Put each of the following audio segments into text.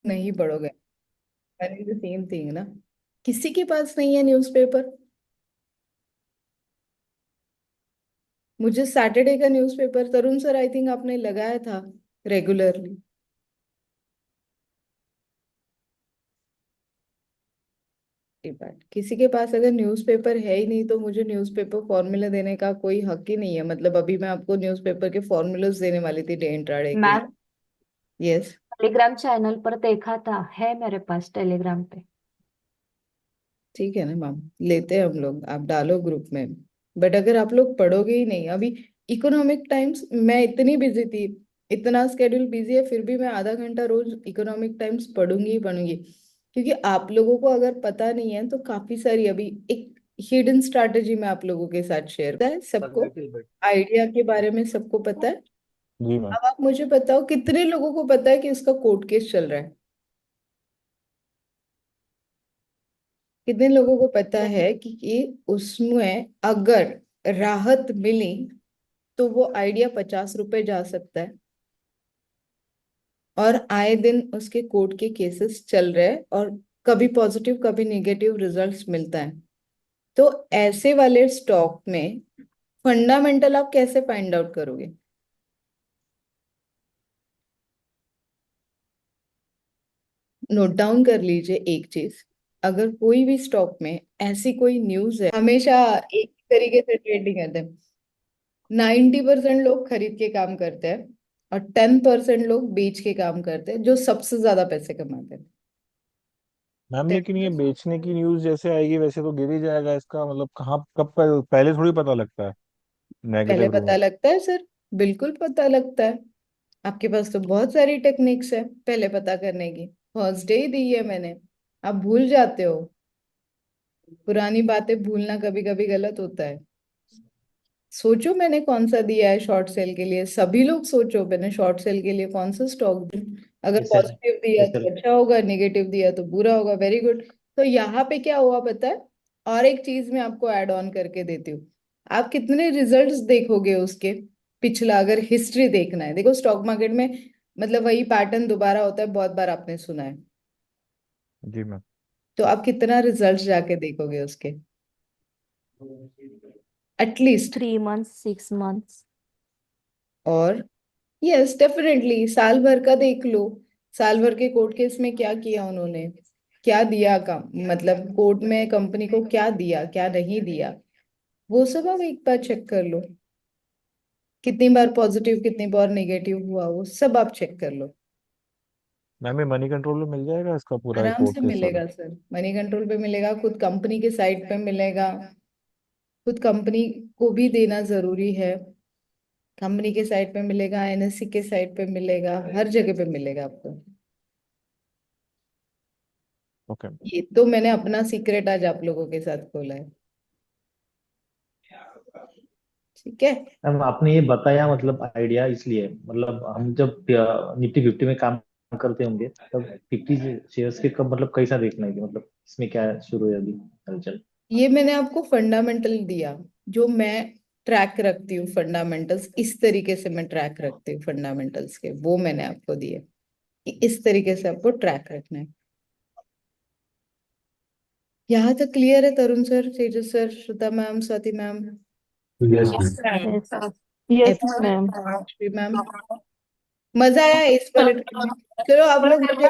नहीं पढ़ोगे। The same thing ना। किसी के पास नहीं है न्यूज़पेपर। मुझे सैटरडे का newspaper Tarun sir I think आपने लगाया था रेगुलरली। बात किसी के पास अगर न्यूज़पेपर है ही नहीं तो मुझे न्यूज़पेपर फॉर्मूला देने का कोई हक ही नहीं है। मतलब अभी मैं आपको न्यूज़पेपर के फॉर्मूलाज देने वाली थी डे इंट्राडे के लिए। Ma'am, yes. टेलीग्राम चैनल पर देखा था, है मेरे पास टेलीग्राम पे। ठीक है ना मैम, लेते हैं हम लोग, आप डालो ग्रुप में। बट अगर आप लोग पढ़ोगे ही नहीं अभी इकोनॉमिक टाइम्स, मैं इतनी बिजी थी, इतना स्केड्यूल बिजी है, फिर भी मैं आधा घंटा रोज इकोनॉमिक टाइम्स पढ़ूंगी ही पढ़ूंगी। क्योंकि आप लोगों को अगर पता नहीं है तो काफी सारी अभी एक हिडन स्ट्रैटेजी मैं आप लोगों के साथ शेयर करता है सबको। आइडिया के बारे में सबको पता है। जी मैम। अब आप मुझे बताओ कितने लोगों को पता है कि उसका कोर्ट केस चल रहा है। कितने लोगों को पता है कि उसमें अगर राहत मिली तो वो आइडिया 50 रुपए जा सकता है। और आए दिन उसके कोर्ट के केसेस चल रहे हैं और कभी पॉजिटिव कभी नेगेटिव रिजल्ट्स मिलता है। तो ऐसे वाले स्टॉक में फंडामेंटल आप कैसे फाइंड आउट करोगे। नोट डाउन कर लीजिए एक चीज। अगर कोई भी स्टॉक में ऐसी कोई न्यूज है, हमेशा एक तरीके से ट्रेडिंग करते हैं। 90% लोग खरीद के काम करते हैं और 10% लोग बेच के काम करते हैं जो सबसे ज्यादा पैसे कमाते हैं। मैम लेकिन ये बेचने की न्यूज जैसे आएगी वैसे तो गिर ही जाएगा, इसका मतलब कहाँ कब पहले थोड़ी पता लगता है पहले नेगेटिव पता रूमर। लगता है सर, बिल्कुल पता लगता है। आपके पास तो बहुत सारी टेक्निक्स है पहले पता करने की। फर्स्ट डे ही दी है मैंने। आप भूल जाते हो। पुरानी बातें भूलना कभी कभी गलत होता है। सोचो मैंने कौन सा दिया है शॉर्ट सेल के लिए, सभी लोग सोचो मैंने शॉर्ट सेल के लिए कौन सा स्टॉक दिया। अगर जैसे पॉजिटिव दिया जैसे तो अच्छा होगा, नेगेटिव दिया तो बुरा होगा। Very good. तो यहाँ पे क्या हुआ पता है। और एक चीज मैं आपको ऐड ऑन करके देती हूँ। आप कितने रिजल्ट्स देखोगे उसके पिछला, अगर हिस्ट्री देखना है, देखो स्टॉक मार्केट में मतलब वही पैटर्न दोबारा होता है, बहुत बार आपने सुना है। जी मैम। तो आप कितना रिजल्ट जाके देखोगे उसके, एटलीस्ट। 3 months, 6 months. और यस डेफिनेटली साल भर का देख लो। साल भर के कोर्ट केस में क्या किया उन्होंने, क्या दिया काम, मतलब कोर्ट में कंपनी को क्या दिया क्या नहीं दिया, वो सब आप एक बार चेक कर लो। कितनी बार पॉजिटिव कितनी बार नेगेटिव हुआ वो सब आप चेक कर लो। मैम ये मनी कंट्रोल में मिल जाएगा इसका पूरा आराम रिपोर्ट से के साथ? मिलेगा सर, मनी कंट्रोल पे मिलेगा, खुद कंपनी के साइट पे मिलेगा। खुद कंपनी को भी देना जरूरी है। कंपनी के साइट पे मिलेगा, एनएससी के साइट पे मिलेगा, हर जगह पे मिलेगा आपको। ओके। ये तो मैंने अपना सीक्रेट आज आप लोगों के साथ खोला है। ठीक है। मैम आपने ये बताया मतलब आइडिया इसलिए मतलब हम जब निफ्टी 50 में काम करते होंगे तब 50 शेयर्स के कब मतलब कैसा देखना है कि मतलब इसमें क्या शुरू है अभी हलचल। ये मैंने आपको फंडामेंटल दिया, जो मैं ट्रैक रखती हूँ फंडामेंटल्स, इस तरीके से मैं ट्रैक रखती हूँ फंडामेंटल्स के, वो मैंने आपको दिए कि इस तरीके से आपको ट्रैक रखना है। यहाँ तक क्लियर है Tarun sir, Tejas sir, Shruta ma'am, Swati ma'am, yes yes ma'am. Ma'am. Yes ma'am. Ma'am. मजा आया इस वाले ट्रेड में। चलो आप लोग मुझे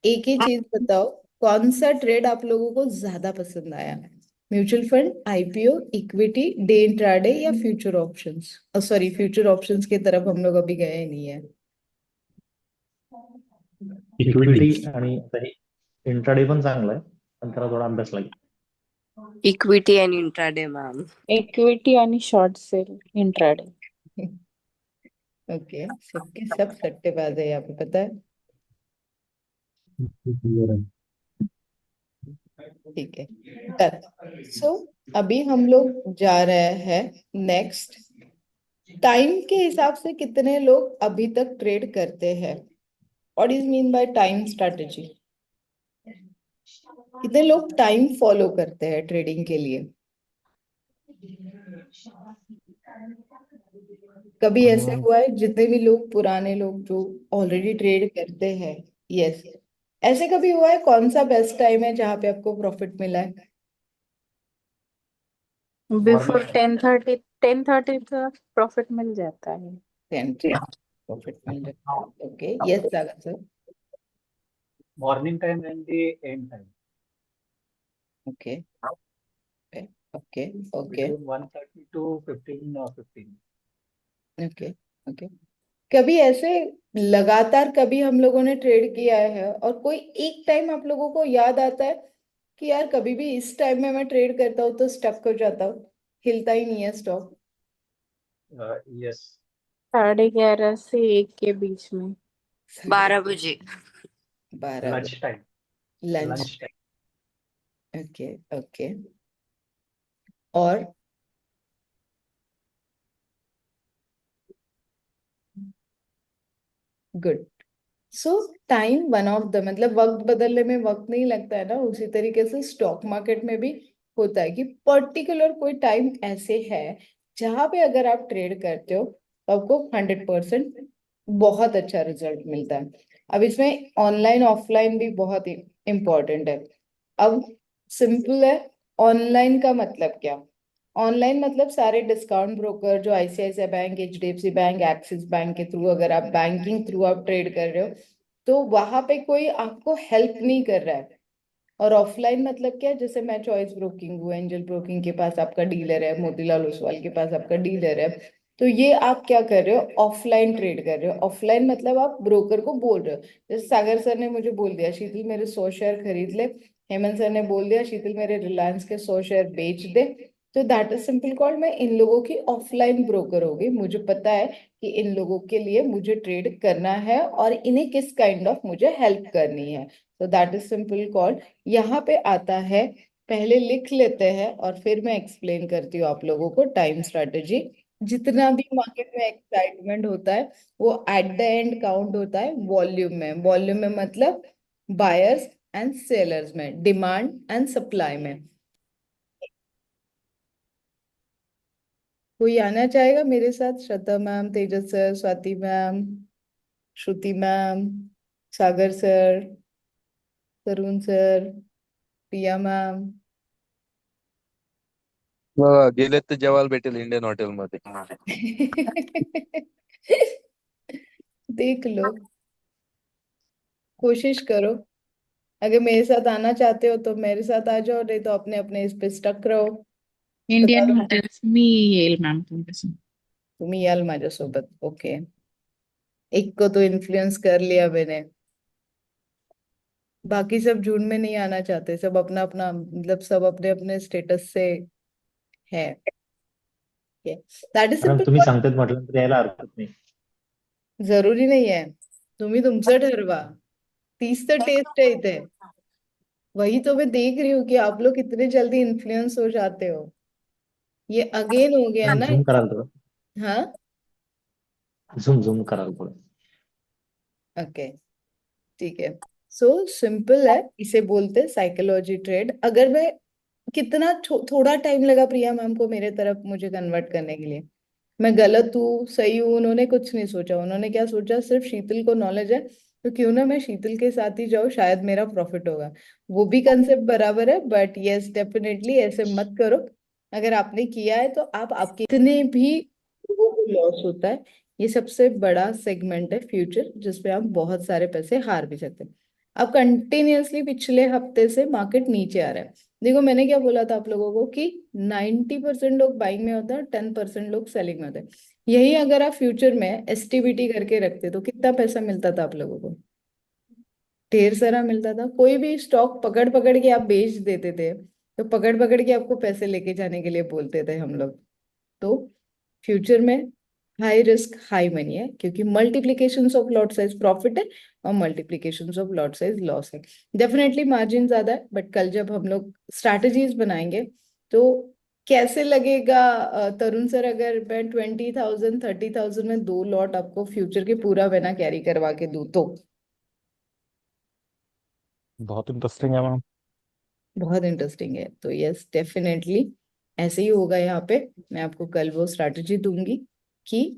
एक ही चीज बताओ, कौन सा ट्रेड आप लोगों को ज्यादा पसंद आया। Mutual fund, IPO, equity, day intraday या future options. Sorry, future options की तरफ हम लोग अभी गए नहीं है। इक्विटी आणि इंट्राडे पण चांगला आहे पण त्याला थोडा अभ्यास लागेल. Equity and intraday ma'am. Equity आणि शॉर्ट सेल इंट्राडे. ओके, सबके सब सट्टेबाज है यहाँ पे पता है। ठीक है, डन। सो अभी हम लोग जा रहे हैं नेक्स्ट। टाइम के हिसाब से कितने लोग अभी तक ट्रेड करते हैं। What is mean by time strategy. कितने लोग टाइम फॉलो करते हैं ट्रेडिंग के लिए। कभी ऐसे मैम हुआ है जितने भी लोग पुराने लोग जो ऑलरेडी ट्रेड करते हैं, यस, ऐसे कभी हुआ है? कौन सा बेस्ट टाइम है जहाँ पे आपको प्रॉफिट मिला है? बिफोर मॉर्निंग 10:30, 10:30 तक प्रॉफिट मिल जाता है। 10 प्रॉफिट मिल जाता है। Okay, yes Sagar sir. Morning time and the end time okay okay okay between 1:30 to 15:15। Okay okay. कभी ऐसे लगातार कभी हम लोगों ने ट्रेड किया है और कोई एक टाइम आप लोगों को याद आता है कि यार कभी भी इस टाइम में मैं ट्रेड करता हूँ तो स्टक हो जाता हूँ, हिलता ही नहीं है स्टॉक? यस। 11:30 से 1 के बीच में। 12 बजे। 12 बजे? Lunch time. Lunch? Lunch time. Okay okay. और good. So time one of the, मतलब वक्त बदलने में वक्त नहीं लगता है ना, उसी तरीके से स्टॉक मार्केट में भी होता है कि पर्टिकुलर कोई टाइम ऐसे है जहां पे अगर आप ट्रेड करते हो तो आपको 100% बहुत अच्छा रिजल्ट मिलता है। अब इसमें ऑनलाइन ऑफलाइन भी बहुत इम्पोर्टेंट है। अब सिंपल है, ऑनलाइन का मतलब क्या? ऑनलाइन मतलब सारे डिस्काउंट ब्रोकर जो ICICI bank, HDFC bank, axis bank के थ्रू, अगर आप बैंकिंग थ्रू आप ट्रेड कर रहे हो तो वहां पे कोई आपको हेल्प नहीं कर रहा है। और ऑफलाइन मतलब क्या? जैसे मैं चॉइस ब्रोकिंग हूँ, एंजल ब्रोकिंग के पास आपका डीलर है, मोतीलाल ओसवाल के पास आपका डीलर है, तो ये आप क्या कर रहे हो? ऑफलाइन ट्रेड कर रहे हो। ऑफलाइन मतलब आप ब्रोकर को बोल रहे हो, जैसे सागर सर ने मुझे बोल दिया शीतल मेरे 100 शेयर खरीद ले, हेमंत सर ने बोल दिया शीतल मेरे रिलायंस के 100 शेयर बेच दे, तो दैट इज सिंपल कॉल्ड मैं इन लोगों की ऑफलाइन ब्रोकर होगी। मुझे पता है कि इन लोगों के लिए मुझे ट्रेड करना है और इन्हें किस काइंड ऑफ मुझे हेल्प करनी है, तो दैट इज सिंपल कॉल्ड। यहाँ पे आता है, पहले लिख लेते हैं और फिर मैं एक्सप्लेन करती हूँ आप लोगों को टाइम स्ट्रेटेजी। जितना भी मार्केट में एक्साइटमेंट होता है वो एट द एंड काउंट होता है वॉल्यूम में। वॉल्यूम में मतलब बायर्स एंड सेलर्स में, डिमांड एंड सप्लाई में। कोई आना चाहेगा मेरे साथ? श्रद्धा मैम, तेजस सर, स्वाति मैम, श्रुति मैम, सागर सर, तरुण सर, प्रिया मैम? गेलेत तर जेवायला भेटेल इंडियन हॉटेलमध्ये. देख लो, कोशिश करो। अगर मेरे साथ आना चाहते हो तो मेरे साथ आ जाओ, नहीं तो अपने अपने इस पे स्टक रहो। बता इंडियन दो, हॉटेल्स मी येईल मॅम तुमच्यासोबत. तुम्ही याल माझ्यासोबत? ओके, एक को तो इन्फ्लुएंस कर लिया मैंने, बाकी सब झुंड में नहीं आना चाहते, सब अपना अपना, मतलब सब अपने अपने स्टेटस से है। That is madam simple. तुम्ही सांगतात म्हटलं तर यायला हरकत नाही. जरुरी नाही आहे, तुम्ही तुमचं ठरवा, तीच तर टेस्ट आहे इथे। वही तो मैं देख रही हूँ कि आप लोग कितने जल्दी इन्फ्लुएंस हो जाते हो। ये अगेन हो गया मॅम ना। झूम कराल थोडं. हाँ, झूम झूम कराल थोडं. ओके, ठीक है। सो सिंपल है, इसे बोलते साइकोलॉजी ट्रेड। अगर मैं कितना थोड़ा टाइम लगा प्रिया मैम को मेरे तरफ मुझे कन्वर्ट करने के लिए, मैं गलत हूँ सही हूँ उन्होंने कुछ नहीं सोचा। उन्होंने क्या सोचा? सिर्फ शीतल को नॉलेज है तो क्यों ना मैं शीतल के साथ ही जाऊँ, शायद मेरा प्रॉफिट होगा। वो भी कंसेप्ट बराबर है, बट यस डेफिनेटली ऐसे मत करो। अगर आपने किया है तो आप, आपके इतने भी लॉस होता है, ये सबसे बड़ा सेगमेंट है फ्यूचर जिसपे आप बहुत सारे पैसे हार भी सकते हैं। अब कंटिन्यूअसली पिछले हफ्ते से मार्केट नीचे आ रहा है। देखो मैंने क्या बोला था आप लोगों को कि 90% लोग बाइंग में होते हैं और 10% लोग सेलिंग में होते हैं। यही अगर आप फ्यूचर में एसटीबीटी करके रखते तो कितना पैसा मिलता था आप लोगों को? ढेर सारा मिलता था। कोई भी स्टॉक पकड़ पकड़ के आप बेच देते थे, तो पकड़ पकड़ के आपको पैसे लेके जाने के लिए बोलते थे हम लोग। तो फ्यूचर में हाई रिस्क हाई मनी है, क्योंकि multiplication of lot size profit है और multiplication of lot size loss है। डेफिनेटली मार्जिन ज्यादा है, बट कल जब हम लोग स्ट्रैटेजीज बनाएंगे तो कैसे लगेगा? तरुण सर, अगर मैं 20,000 30,000 में 2 लॉट आपको फ्यूचर के पूरा बिना कैरी करवा के दूं तो? बहुत इंटरेस्टिंग है मैम। बहुत इंटरेस्टिंग है। तो यस डेफिनेटली ऐसे ही होगा यहाँ पे। मैं आपको कल वो स्ट्रैटेजी दूंगी कि